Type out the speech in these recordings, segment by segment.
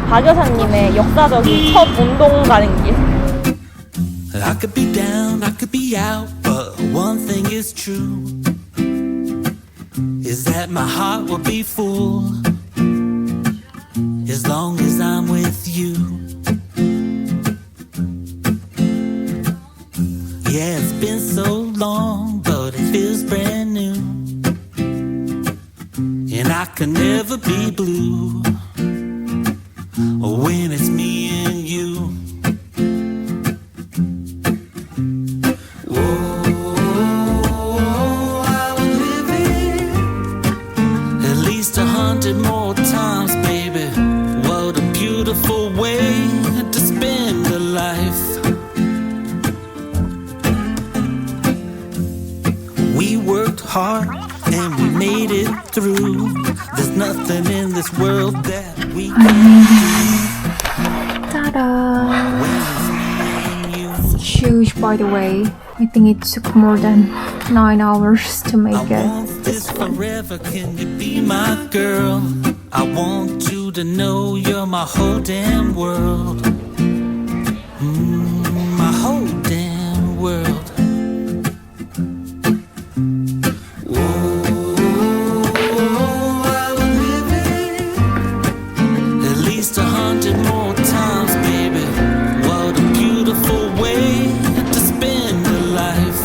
박 여사님의 역사적인 첫 운동 가는 길. I could be down, I could be out, but one thing is true, is that my heart will be full as long as I'm with you. Yeah, it's been so long, but it feels brand new, and I can never be blue when it's me and you. More times, baby. What a beautiful way to spend a life. We worked hard and we made it through. There's nothing in this world that we can't Ta-da! do. Huge, by the way. I think it took more than 9 hours to make I want it. this forever. Can you be my girl? I want you to know you're my whole damn world. My whole damn world. Whoa, I would live it at least 100 more times, baby. What a beautiful way to spend a life.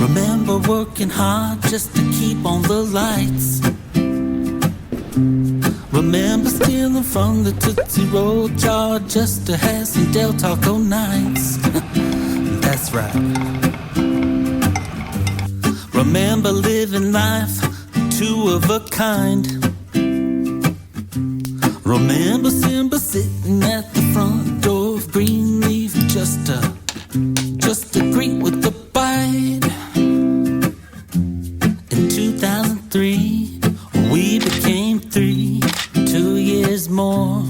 Remember working hard just to keep on the lights. Remember stealing from the Tootsie Roll jar just to have some Del Taco nights. That's right. Remember living life two of a kind. Remember Simba sitting at the front door of Greenleaf just to greet with the bite. In 2003, we became 3. 2 years more,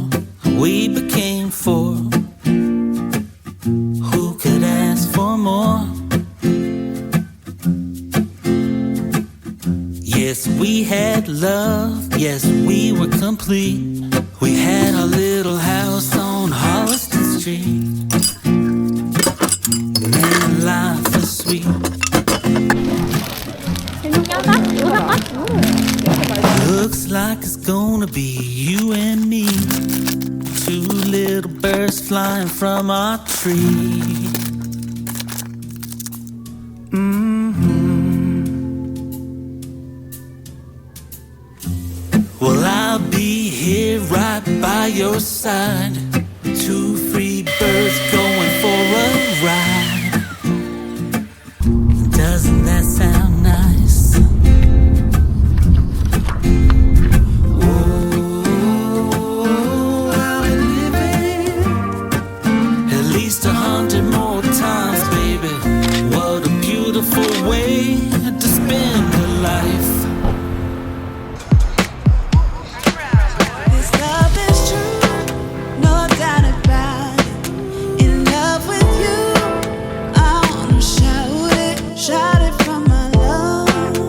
we became 4. Who could ask for more? Yes, we had love, yes, we were complete. We had our little house on Holliston Street. Man, life was sweet. Looks like it's gonna be you and me, 2 little birds flying from our tree. Well, I'll be here right by your side, 2 free birds going for a ride. Doesn't that sound nice? At least 100 more times, baby. What a beautiful way to spend a life. This love is true, no doubt about it. In love with you, I wanna shout it from my lungs.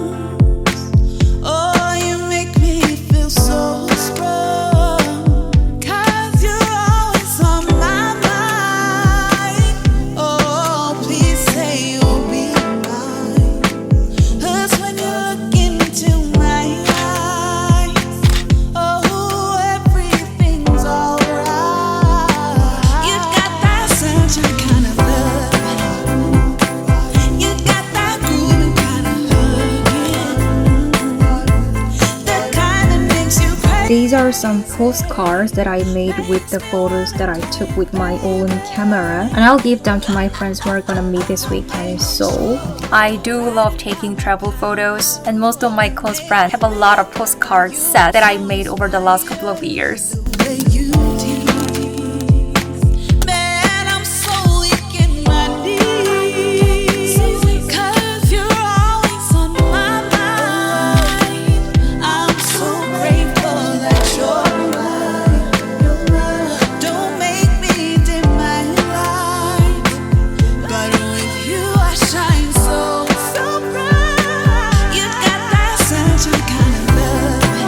Oh, you make me feel so strong, 'cause you're always on my mind. Oh, please say you'll be mine, 'cause when you look into my eyes, oh, everything's alright. You got that certain kind of love, you got that grooving kind of looking, the kind that makes you crazy. These are some postcards that I made with the photos that I took with my own camera, and I'll give them to my friends who are gonna meet this weekend in Seoul. I do love taking travel photos, and most of my close friends have a lot of postcard sets that I made over the last couple of years. The you tease, man, I'm so weak in my knees, 'cause you're always on my mind. I'm so grateful that you're mine. Don't make me dim my light, but with you I shine so bright. You got that certain kind of love,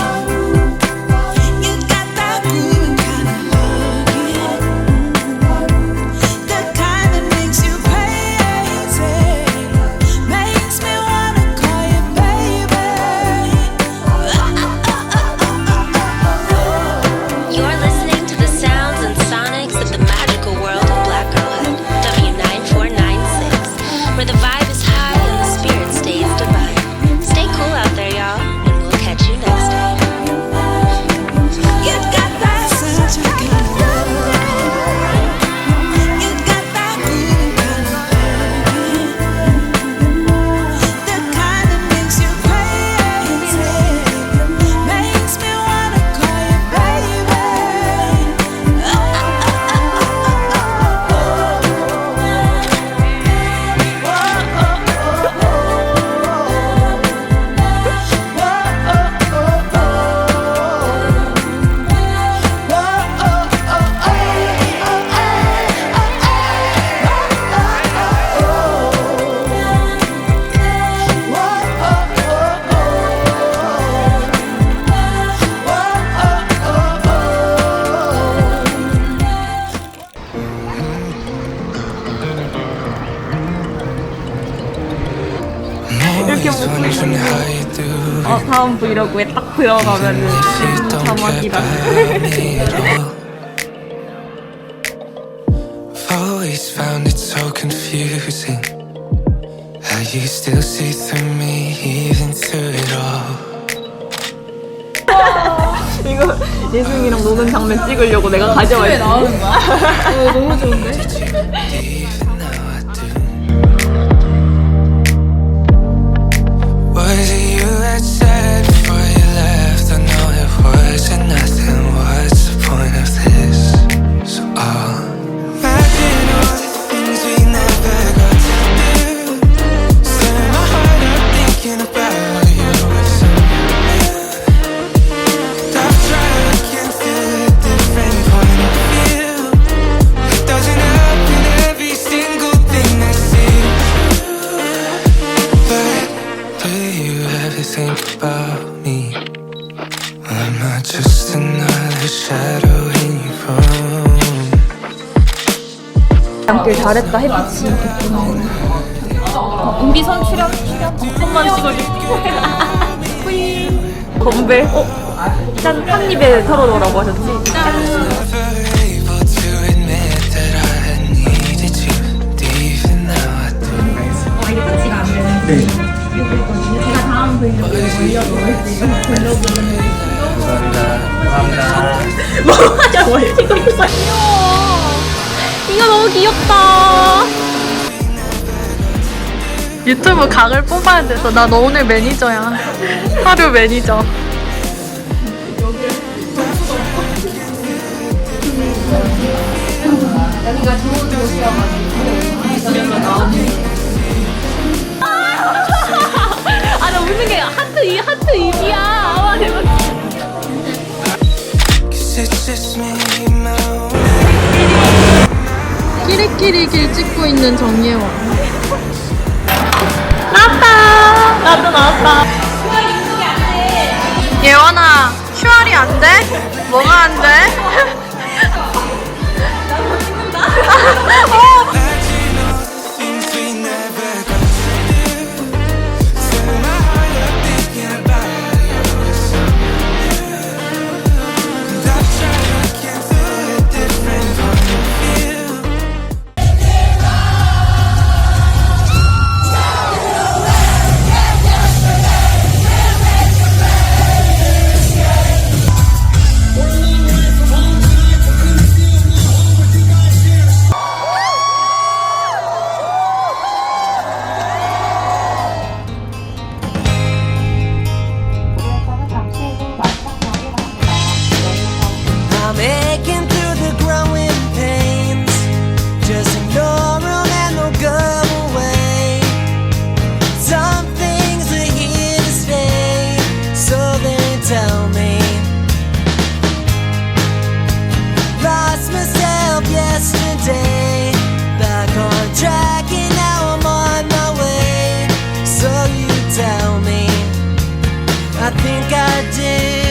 이렇게 always 먹고 wondering 있는 how 거. you do it. 다음 브이로그에 딱 들어가면은 You don't care 자막이다. about me at all. I've always found it so confusing how you still see through me even through it all. 이거 예승이랑 노는 장면 찍으려고 내가 가져왔지. 나오는 거야? 너무 좋은데? Even now I do. Was it you that said before you left? I know it wasn't nothing. What's the point of this? So I'll imagine all the things we never got to do. Set my heart up thinking about you with someone. I've tried, I can't feel a different point of view. It doesn't happen every single thing I see. But do you ever think about me? I'm not just another shadow in your room. 양길 잘했다. 햇빛이 예쁘네. 은비선 출연. 조금만 찍어줄게. 건배. 짠. 한 입에 털어놓으라고 하셨지? 짠. Never able to admit that I needed you. Even now I do. 이게 터치가 안 되는. 제가 다음 브이로그에 뭐 하자 뭘 찍고 있어. 이거 너무 귀엽다. 유튜브 각을 뽑아야 돼서 나 너 오늘 매니저야. 하루 매니저. 아, 나 웃는 게 하트 입이야. 아, 대박. 'Cause it's just me, my own. 끼리끼리 길 찍고 있는 정예원. 나도 나왔다. 예원아, 슈알이 안 돼? 뭐가 안 돼? Imagine all the things we never got to do. Set my heart up thinking about you with someone. And I've tried, I can't feel a different point of view. I'm aching through the growing pains. Just ignore them and they'll go away. Some things are here to stay, so they tell me. Lost myself yesterday, back on track and now I'm on my way. So you tell me, I think I did.